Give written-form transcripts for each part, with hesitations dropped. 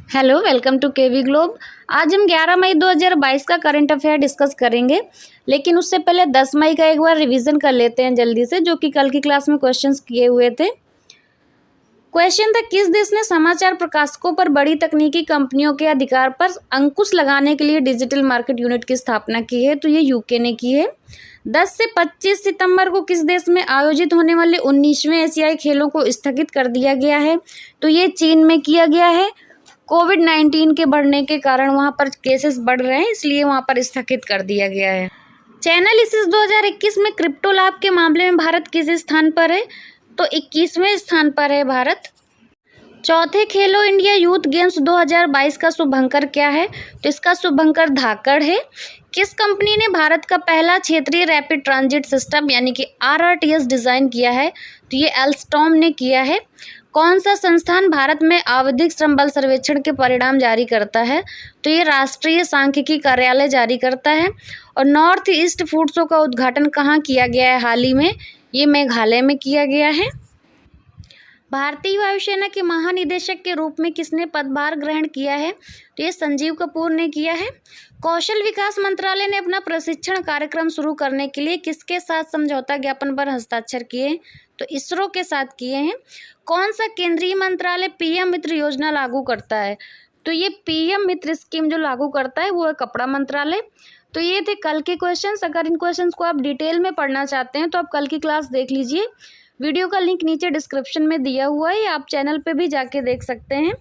Hello, welcome to KV Globe. आज हम 11 मई 2022 का करंट अफेयर डिस्कस करेंगे, लेकिन उससे पहले 10 मई का एक बार रिवीजन कर लेते हैं जल्दी से, जो कि कल की क्लास में क्वेश्चंस किए हुए थे। क्वेश्चन था, किस देश ने समाचार प्रकाशकों पर बड़ी तकनीकी कंपनियों के अधिकार पर अंकुश लगाने के लिए डिजिटल मार्केट यूनिट की स्थापना की है? तो ये यूके ने की है। 10 से 25 सितंबर को किस देश में आयोजित होने वाले 19वें एशियाई खेलों को स्थगित कर दिया गया है? तो ये चीन में किया गया है। कोविड-19 के बढ़ने के कारण वहाँ पर केसेस बढ़ रहे हैं, इसलिए वहाँ पर स्थगित कर दिया गया है। चैनालिसिस 2021 में क्रिप्टो लाभ के मामले में भारत किस स्थान पर है? तो 21वें स्थान पर है भारत। चौथे खेलो इंडिया यूथ गेम्स 2022 का शुभंकर क्या है? तो इसका शुभंकर धाकड़ है। किस कंपनी ने भारत का पहला क्षेत्रीय रैपिड ट्रांजिट सिस्टम यानी कि RRTS डिज़ाइन किया है? तो ये एल्स्टॉम ने किया है। कौन सा संस्थान भारत में आवधिक श्रम बल सर्वेक्षण के परिणाम जारी करता है? तो ये राष्ट्रीय सांख्यिकी कार्यालय जारी करता है। और नॉर्थ ईस्ट फूड शो का उद्घाटन कहाँ किया गया है हाल ही में? ये मेघालय में किया गया है। भारतीय वायुसेना के महानिदेशक के रूप में किसने पदभार ग्रहण किया है? तो ये संजीव कपूर ने किया है। कौशल विकास मंत्रालय ने अपना प्रशिक्षण कार्यक्रम शुरू करने के लिए किसके साथ समझौता ज्ञापन पर हस्ताक्षर किए? तो इसरो के साथ किए हैं। कौन सा केंद्रीय मंत्रालय पीएम मित्र योजना लागू करता है? तो ये पीएम मित्र स्कीम जो लागू करता है वो है कपड़ा मंत्रालय। तो ये थे कल के क्वेश्चंस। अगर इन क्वेश्चंस को आप डिटेल में पढ़ना चाहते हैं तो आप कल की क्लास देख लीजिए। वीडियो का लिंक नीचे डिस्क्रिप्शन में दिया हुआ है, या आप चैनल पे भी जाके देख सकते हैं।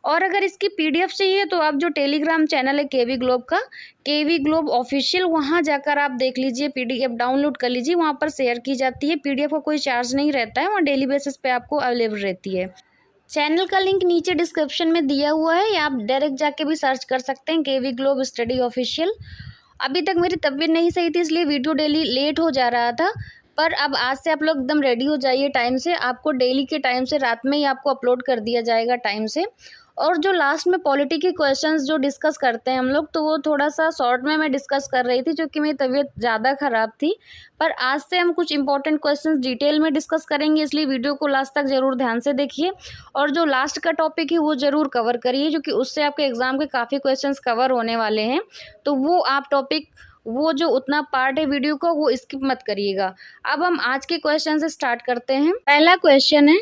और अगर इसकी PDF चाहिए तो आप जो टेलीग्राम चैनल है केवी ग्लोब का, केवी ग्लोब ऑफिशियल, वहाँ जाकर आप देख लीजिए, PDF डाउनलोड कर लीजिए। वहाँ पर शेयर की जाती है। PDF का कोई चार्ज नहीं रहता है, वहाँ डेली बेसिस पे आपको अवेलेबल रहती है। चैनल का लिंक नीचे डिस्क्रिप्शन में दिया हुआ है, या आप डायरेक्ट जाके भी सर्च कर सकते हैं केवी ग्लोब स्टडी ऑफिशियल। अभी तक मेरी तबीयत नहीं सही थी, इसलिए वीडियो डेली लेट हो जा रहा था, पर अब आज से आप लोग एकदम रेडी हो जाइए टाइम से। आपको डेली के टाइम से रात में ही आपको अपलोड कर दिया जाएगा टाइम से। और जो लास्ट में पॉलिटी के क्वेश्चंस जो डिस्कस करते हैं हम लोग, तो वो थोड़ा सा शॉर्ट में मैं डिस्कस कर रही थी क्योंकि मेरी तबीयत ज़्यादा ख़राब थी। पर आज से हम कुछ इंपॉर्टेंट क्वेश्चंस डिटेल में डिस्कस करेंगे, इसलिए वीडियो को लास्ट तक ज़रूर ध्यान से देखिए। और जो लास्ट का टॉपिक है वो ज़रूर कवर करिए, क्योंकि उससे आपके एग्ज़ाम के काफ़ी क्वेश्चंस कवर होने वाले हैं। तो वो आप टॉपिक, वो जो उतना पार्ट है वीडियो का, वो स्किप मत करिएगा। अब हम आज के क्वेश्चन से स्टार्ट करते हैं। पहला क्वेश्चन है,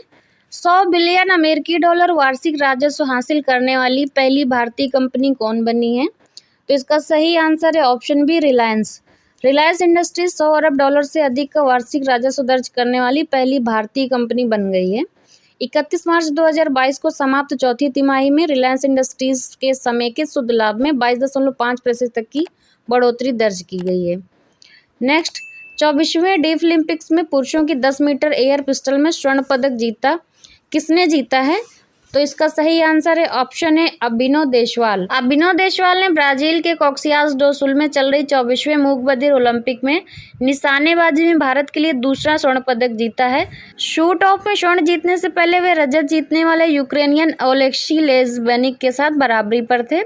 100 बिलियन अमेरिकी डॉलर वार्षिक राजस्व हासिल करने वाली पहली भारतीय कंपनी कौन बनी है? तो इसका सही आंसर है ऑप्शन बी, रिलायंस। रिलायंस इंडस्ट्रीज 100 अरब डॉलर से अधिक का वार्षिक राजस्व दर्ज करने वाली पहली भारतीय कंपनी बन गई है। 31 मार्च 2022 को समाप्त चौथी तिमाही में रिलायंस इंडस्ट्रीज के समेकित शुद्ध लाभ में 22.5% तक की बढ़ोतरी दर्ज की गई है। नेक्स्ट, 24वें डेफ ओलंपिक्स में पुरुषों की 10 मीटर एयर पिस्टल में स्वर्ण पदक जीता, किसने जीता है? तो इसका सही आंसर है ऑप्शन है अभिनव देशवाल। अभिनव देशवाल ने ब्राजील के कॉक्सियास डो सुल में चल रही 24वें मूक बधिर ओलंपिक में निशानेबाजी में भारत के लिए दूसरा स्वर्ण पदक जीता है। शूट ऑफ में स्वर्ण जीतने से पहले वे रजत जीतने वाले यूक्रेनियन ओलेक्सी लेज़बेनिक के साथ बराबरी पर थे।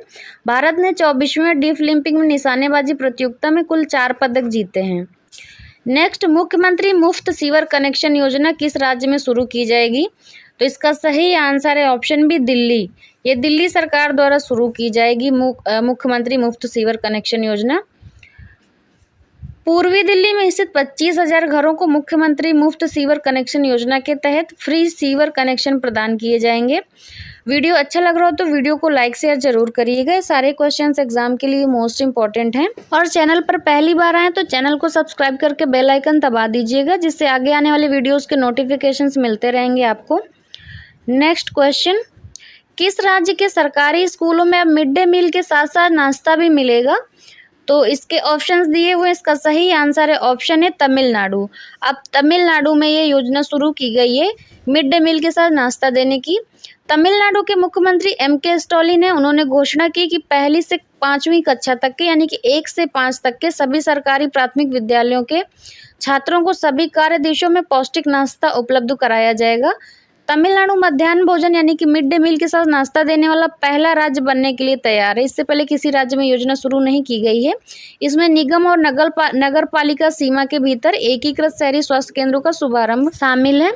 भारत ने 24वें डेफ ओलंपिक में निशानेबाजी प्रतियोगिता में कुल 4 पदक जीते हैं। नेक्स्ट, मुख्यमंत्री मुफ्त सीवर कनेक्शन योजना किस राज्य में शुरू की जाएगी? तो इसका सही आंसर है ऑप्शन बी, दिल्ली। ये दिल्ली सरकार द्वारा शुरू की जाएगी मुख्यमंत्री मुफ्त सीवर कनेक्शन योजना। पूर्वी दिल्ली में स्थित 25,000 घरों को मुख्यमंत्री मुफ्त सीवर कनेक्शन योजना के तहत फ्री सीवर कनेक्शन प्रदान किए जाएंगे। वीडियो अच्छा लग रहा हो तो वीडियो को लाइक शेयर जरूर करिएगा। सारे क्वेश्चंस एग्जाम के लिए मोस्ट इंपॉर्टेंट हैं। और चैनल पर पहली बार आए तो चैनल को सब्सक्राइब करके बेल आइकन दबा दीजिएगा, जिससे आगे आने वाले वीडियोस के नोटिफिकेशंस मिलते रहेंगे आपको। नेक्स्ट क्वेश्चन, किस राज्य के सरकारी स्कूलों में अब मिड डे मील के साथ साथ नाश्ता भी मिलेगा? तो इसके ऑप्शंस दिए हुए, इसका सही आंसर है ऑप्शन है तमिलनाडु। अब तमिलनाडु में ये योजना शुरू की गई है मिड डे मील के साथ नाश्ता देने की। तमिलनाडु के मुख्यमंत्री MK स्टालिन है, उन्होंने घोषणा की कि पहली से 5वीं कक्षा तक के, यानी कि 1 से 5 तक के सभी सरकारी प्राथमिक विद्यालयों के छात्रों को सभी कार्य दिवसों में पौष्टिक नाश्ता उपलब्ध कराया जाएगा। तमिलनाडु मध्याह्न भोजन यानी कि मिड डे मील के साथ नाश्ता देने वाला पहला राज्य बनने के लिए तैयार है। इससे पहले किसी राज्य में योजना शुरू नहीं की गई है। इसमें निगम और नगर पालिका सीमा के भीतर एकीकृत शहरी स्वास्थ्य केंद्रों का शुभारंभ शामिल है।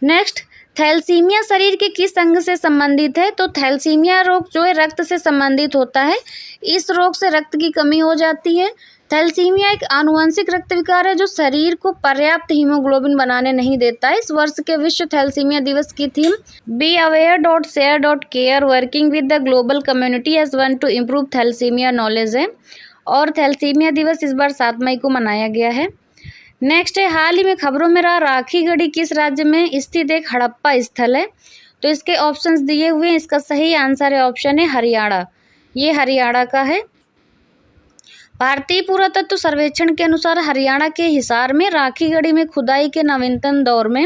नेक्स्ट, थैलेसीमिया शरीर के किस अंग से संबंधित है? तो थैलेसीमिया रोग जो है रक्त से संबंधित होता है। इस रोग से रक्त की कमी हो जाती है। थैलेसीमिया एक आनुवंशिक रक्त विकार है जो शरीर को पर्याप्त हीमोग्लोबिन बनाने नहीं देता है। इस वर्ष के विश्व थैलेसीमिया दिवस की theme be aware share care working with the global community as one to improve thalassaemia knowledge है और थैलेसीमिया दिवस इस बार 7 मई को मनाया गया है। नेक्स्ट है, हाल ही में खबरों में रहा राखीगढ़ी किस राज्य में स्थित एक हड़प्पा स्थल है? तो इसके ऑप्शंस दिए हुए हैं। इसका सही आंसर है ऑप्शन है हरियाणा। ये हरियाणा का है। भारतीय पुरातत्व सर्वेक्षण के अनुसार हरियाणा के हिसार में राखीगढ़ी में खुदाई के नवीनतम दौर में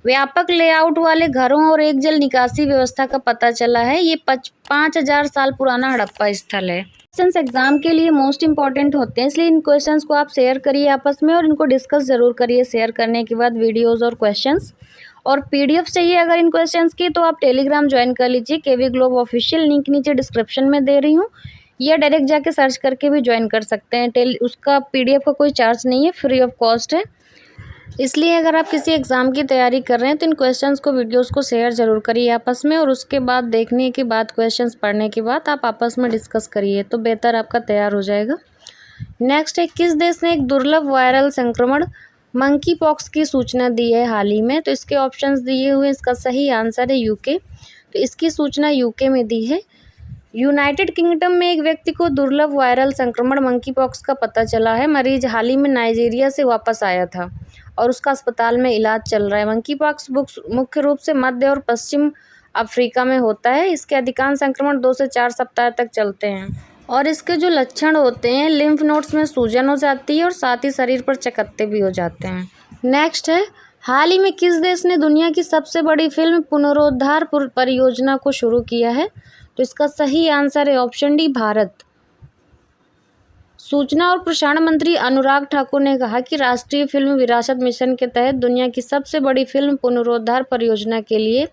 व्यापक लेआउट वाले घरों और एक जल निकासी व्यवस्था का पता चला है। ये 5000 साल पुराना हड़प्पा स्थल है। क्वेश्चंस एग्जाम के लिए मोस्ट इंपॉर्टेंट होते हैं, इसलिए इन क्वेश्चंस को आप शेयर करिए आपस में और इनको डिस्कस जरूर करिए शेयर करने के बाद वीडियोस और क्वेश्चंस। और पीडीएफ चाहिए अगर इन क्वेश्चंस की तो आप टेलीग्राम ज्वाइन कर लीजिए। केवी ग्लोब ऑफिशियल लिंक नीचे डिस्क्रिप्शन में दे रही हूँ, या डायरेक्ट जाके सर्च करके भी ज्वाइन कर सकते हैं। उसका पीडीएफ का कोई चार्ज नहीं है, फ्री ऑफ कॉस्ट है। इसलिए अगर आप किसी एग्ज़ाम की तैयारी कर रहे हैं तो इन क्वेश्चंस को वीडियोस को शेयर जरूर करिए आपस में, और उसके बाद देखने के बाद क्वेश्चंस पढ़ने के बाद आप आपस में डिस्कस करिए तो बेहतर आपका तैयार हो जाएगा। नेक्स्ट है, किस देश ने एक दुर्लभ वायरल संक्रमण मंकी पॉक्स की सूचना दी है हाल ही में? तो इसके ऑप्शंस दिए हुए, इसका सही आंसर है यूके। तो इसकी सूचना यूके में दी है। यूनाइटेड किंगडम में एक व्यक्ति को दुर्लभ वायरल संक्रमण मंकी पॉक्स का पता चला है। मरीज हाल ही में नाइजीरिया से वापस आया था और उसका अस्पताल में इलाज चल रहा है। मंकी पॉक्स मुख्य रूप से मध्य और पश्चिम अफ्रीका में होता है। इसके अधिकांश संक्रमण 2 से 4 सप्ताह तक चलते हैं और इसके जो लक्षण होते हैं, लिम्फ नोड्स में सूजन हो जाती है और साथ ही शरीर पर चकत्ते भी हो जाते हैं। नेक्स्ट है, हाल ही में किस देश ने दुनिया की सबसे बड़ी फिल्म पुनरुद्धार परियोजना को शुरू किया है? तो इसका सही आंसर है ऑप्शन डी, भारत। सूचना और प्रसारण मंत्री अनुराग ठाकुर ने कहा कि राष्ट्रीय फिल्म विरासत मिशन के तहत दुनिया की सबसे बड़ी फिल्म पुनरुद्धार परियोजना के लिए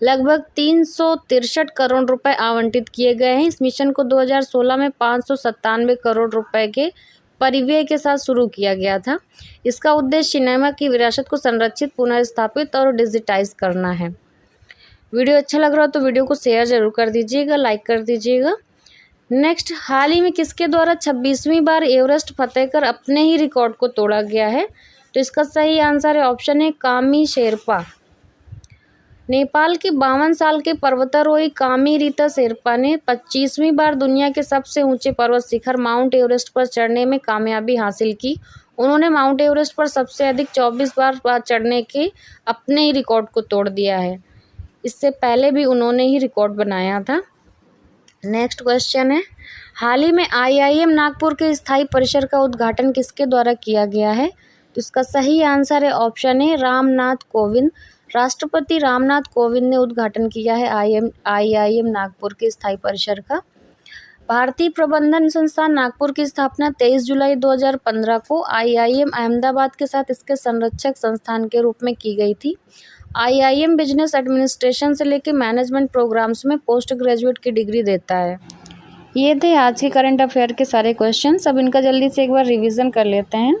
लगभग 363 करोड़ रुपए आवंटित किए गए हैं। इस मिशन को 2016 में 597 करोड़ रुपए के परिव्यय के साथ शुरू किया गया था। इसका उद्देश्य सिनेमा की विरासत को संरक्षित, पुनर्स्थापित और डिजिटाइज करना है। वीडियो अच्छा लग रहा हो तो वीडियो को शेयर जरूर कर दीजिएगा, लाइक कर दीजिएगा। नेक्स्ट, हाल ही में किसके द्वारा 26वीं बार एवरेस्ट फतेह कर अपने ही रिकॉर्ड को तोड़ा गया है? तो इसका सही आंसर है ऑप्शन है कामी शेरपा। नेपाल की 52 साल के पर्वतारोही कामी रीता शेरपा ने 25वीं बार दुनिया के सबसे ऊंचे पर्वत शिखर माउंट एवरेस्ट पर चढ़ने में कामयाबी हासिल की। उन्होंने माउंट एवरेस्ट पर सबसे अधिक 24 बार चढ़ने के अपने ही रिकॉर्ड को तोड़ दिया है। इससे पहले भी उन्होंने ही रिकॉर्ड बनाया था। नेक्स्ट क्वेश्चन है, हाल ही में आईआईएम नागपुर के स्थायी परिसर का उद्घाटन किसके द्वारा किया गया है? तो इसका सही आंसर है ऑप्शन है रामनाथ कोविंद। राष्ट्रपति रामनाथ कोविंद ने उद्घाटन किया है आईआईएम नागपुर के स्थायी परिसर का। भारतीय प्रबंधन संस्थान नागपुर की स्थापना 23 जुलाई 2015 को आईआईएम अहमदाबाद के साथ इसके संरक्षक संस्थान के रूप में की गई थी। आईआईएम बिजनेस एडमिनिस्ट्रेशन से लेकर मैनेजमेंट प्रोग्राम्स में पोस्ट ग्रेजुएट की डिग्री देता है। ये थे आज के करंट अफेयर के सारे क्वेश्चंस। अब इनका जल्दी से एक बार रिवीजन कर लेते हैं।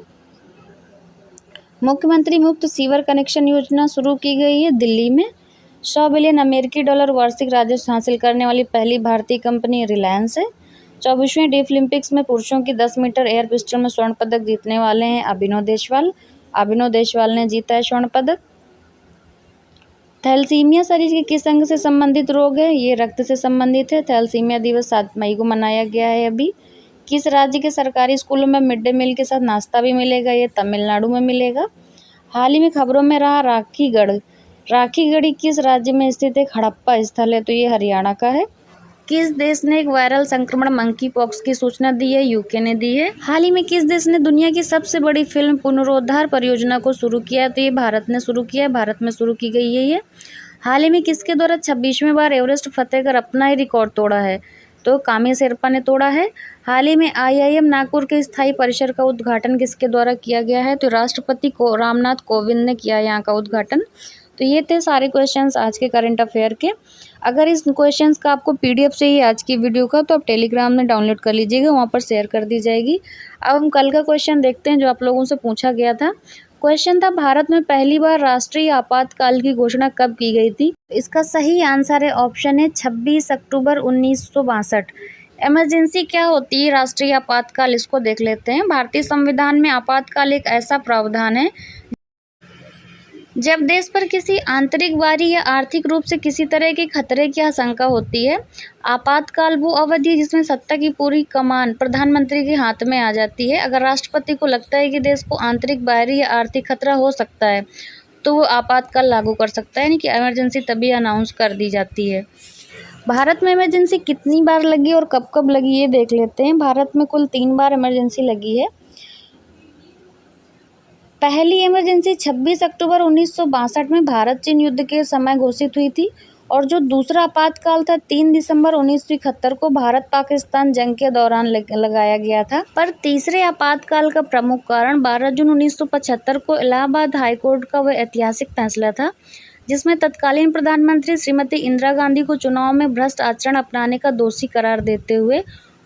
मुख्यमंत्री मुफ्त सीवर कनेक्शन योजना शुरू की गई है दिल्ली में। 100 बिलियन अमेरिकी डॉलर वार्षिक राजस्व हासिल करने वाली पहली भारतीय कंपनी रिलायंस है। 24वें डेफ ओलंपिक्स में पुरुषों की 10 मीटर एयर पिस्टल में स्वर्ण पदक जीतने वाले हैं अभिनव देशवाल। अभिनव देशवाल ने जीता है स्वर्ण पदक। थैलेसीमिया शरीर के किस अंग से संबंधित रोग है? ये रक्त से संबंधित है। थैलेसीमिया दिवस 7 मई को मनाया गया है अभी। किस राज्य के सरकारी स्कूलों में मिड डे मील के साथ नाश्ता भी मिलेगा? ये तमिलनाडु में मिलेगा। हाल ही में खबरों में रहा राखीगढ़ी किस राज्य में स्थित एक हड़प्पा स्थल है? तो ये हरियाणा का है। किस देश ने एक वायरल संक्रमण मंकी पॉक्स की सूचना दी है? यूके ने दी है। हाल ही में किस देश ने दुनिया की सबसे बड़ी फिल्म पुनरुद्धार परियोजना को शुरू किया है? तो ये भारत ने शुरू किया है, भारत में शुरू की गई है ये। हाल ही में किसके द्वारा 26वें बार एवरेस्ट फतेह कर अपना ही रिकॉर्ड तोड़ा है? तो कामी शेरपा ने तोड़ा है। हाल ही में आईआईएम नागपुर के स्थायी परिसर का उद्घाटन किसके द्वारा किया गया है? तो राष्ट्रपति रामनाथ कोविंद ने किया यहाँ का उद्घाटन। तो ये थे सारे क्वेश्चंस आज के करंट अफेयर के। अगर इस क्वेश्चंस का आपको पीडीएफ चाहिए आज की वीडियो का तो आप टेलीग्राम में डाउनलोड कर लीजिएगा, वहाँ पर शेयर कर दी जाएगी। अब हम कल का क्वेश्चन देखते हैं जो आप लोगों से पूछा गया था। क्वेश्चन था भारत में पहली बार राष्ट्रीय आपातकाल की घोषणा कब की गई थी। इसका सही आंसर है ऑप्शन है 26 अक्टूबर 1962। इमरजेंसी क्या होती है, राष्ट्रीय आपातकाल, इसको देख लेते हैं। भारतीय संविधान में आपातकाल एक ऐसा प्रावधान है जब देश पर किसी आंतरिक बाहरी या आर्थिक रूप से किसी तरह के खतरे की आशंका होती है। आपातकाल वो अवधि है जिसमें सत्ता की पूरी कमान प्रधानमंत्री के हाथ में आ जाती है। अगर राष्ट्रपति को लगता है कि देश को आंतरिक बाहरी या आर्थिक खतरा हो सकता है तो वो आपातकाल लागू कर सकता है, यानी कि इमरजेंसी तभी अनाउंस कर दी जाती है। भारत में इमरजेंसी कितनी बार लगी और कब कब लगी ये देख लेते हैं। भारत में कुल 3 बार इमरजेंसी लगी है। पहली इमरजेंसी 26 अक्टूबर 1962 में भारत चीन युद्ध के समय घोषित हुई थी और जो दूसरा आपातकाल था 3 दिसंबर 1971 को भारत पाकिस्तान जंग के दौरान लगाया गया था। पर तीसरे आपातकाल का प्रमुख कारण 12 जून 1975 को इलाहाबाद हाईकोर्ट का वह ऐतिहासिक फैसला था जिसमें तत्कालीन प्रधानमंत्री श्रीमती इंदिरा गांधी को चुनाव में भ्रष्ट आचरण अपनाने का दोषी करार देते हुए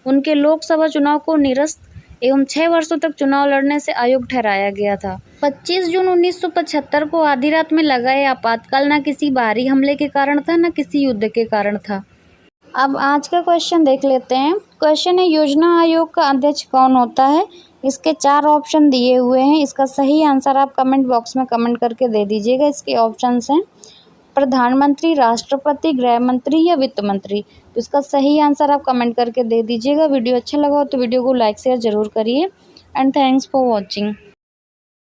उनके लोकसभा चुनाव को निरस्त एवं 6 वर्षों तक चुनाव लड़ने से अयोग्य ठहराया गया था। 25 जून 1975 को आधी रात में लगा यह आपातकाल न किसी बाहरी हमले के कारण था न किसी युद्ध के कारण था। अब आज का क्वेश्चन देख लेते हैं। क्वेश्चन है योजना आयोग का अध्यक्ष कौन होता है। इसके 4 ऑप्शन दिए हुए हैं। इसका सही आंसर आप कमेंट बॉक्स में कमेंट करके दे दीजिएगा। इसके ऑप्शंस हैं प्रधानमंत्री, राष्ट्रपति, गृह मंत्री या वित्त मंत्री। तो इसका सही आंसर आप कमेंट करके दे दीजिएगा। वीडियो अच्छा लगा हो तो वीडियो को लाइक शेयर जरूर करिए एंड थैंक्स फॉर वॉचिंग।